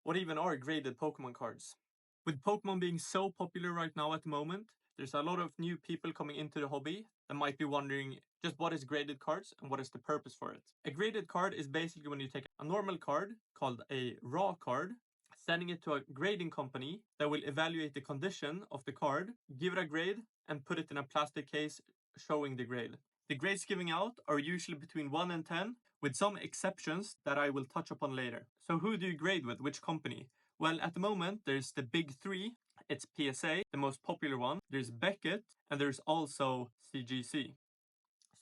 What even are graded Pokemon cards? With Pokemon being so popular right now at the moment, there's a lot of new people coming into the hobby that might be wondering just what is graded cards and what is the purpose for it. A graded card is basically when you take a normal card called a raw card, sending it to a grading company that will evaluate the condition of the card, give it a grade, and put it in a plastic case showing the grade. The grades giving out are usually between 1 and 10, with some exceptions that I will touch upon later. So who do you grade with? Which company? Well, at the moment, there's the big three. It's PSA, the most popular one. There's Beckett, and there's also CGC.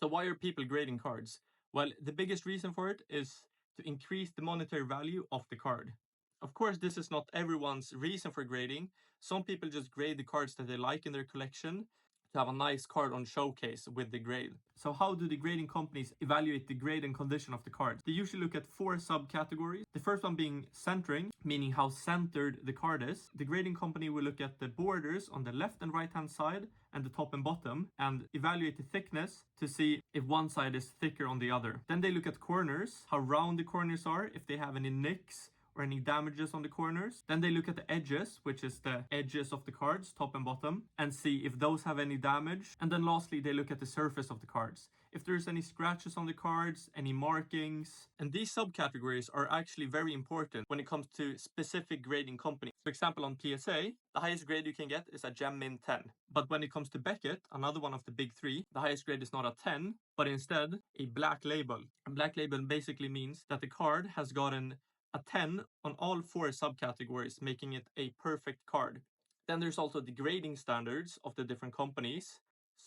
So why are people grading cards? Well, the biggest reason for it is to increase the monetary value of the card. Of course, this is not everyone's reason for grading. Some people just grade the cards that they like in their collection to have a nice card on showcase with the grade. So how do the grading companies evaluate the grade and condition of the cards? They usually look at 4 subcategories. The first one being centering, meaning how centered the card is. The grading company will look at the borders on the left and right hand side and the top and bottom and evaluate the thickness to see if one side is thicker on the other. Then they look at corners, how round the corners are, if they have any nicks or any damages on the corners. Then they look at the edges, which is the edges of the cards, top and bottom, and see if those have any damage. And then lastly, they look at the surface of the cards. If there's any scratches on the cards, any markings. And these subcategories are actually very important when it comes to specific grading companies. For example, on PSA, the highest grade you can get is a Gem Mint 10. But when it comes to Beckett, another one of the big three, the highest grade is not a 10, but instead a black label. A black label basically means that the card has gotten a 10 on all 4 subcategories, making it a perfect card. Then there's also the grading standards of the different companies.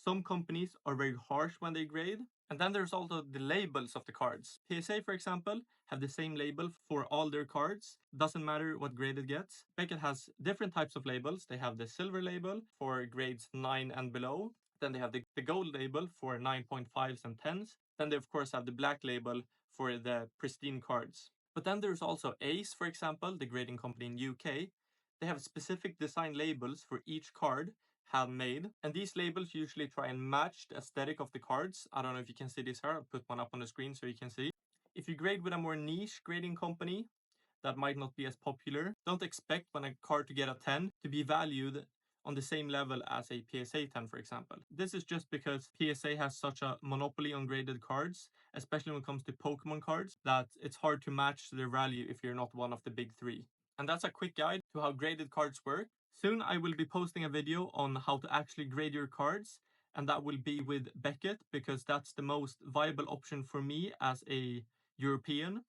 Some companies are very harsh when they grade. And then there's also the labels of the cards. PSA, for example, have the same label for all their cards. Doesn't matter what grade it gets. Beckett has different types of labels. They have the silver label for grades 9 and below. Then they have the gold label for 9.5s and 10s. Then they, of course, have the black label for the pristine cards. But then there's also Ace, for example, the grading company in UK. They have specific design labels for each card, handmade. And these labels usually try and match the aesthetic of the cards. I don't know if you can see this here. I'll put one up on the screen so you can see. If you grade with a more niche grading company that might not be as popular, don't expect when a card to get a 10 to be valued on the same level as a PSA 10, for example. This is just because PSA has such a monopoly on graded cards, especially when it comes to Pokemon cards, that it's hard to match their value if you're not one of the big three. And that's a quick guide to how graded cards work. Soon I will be posting a video on how to actually grade your cards, and that will be with Beckett because that's the most viable option for me as a European.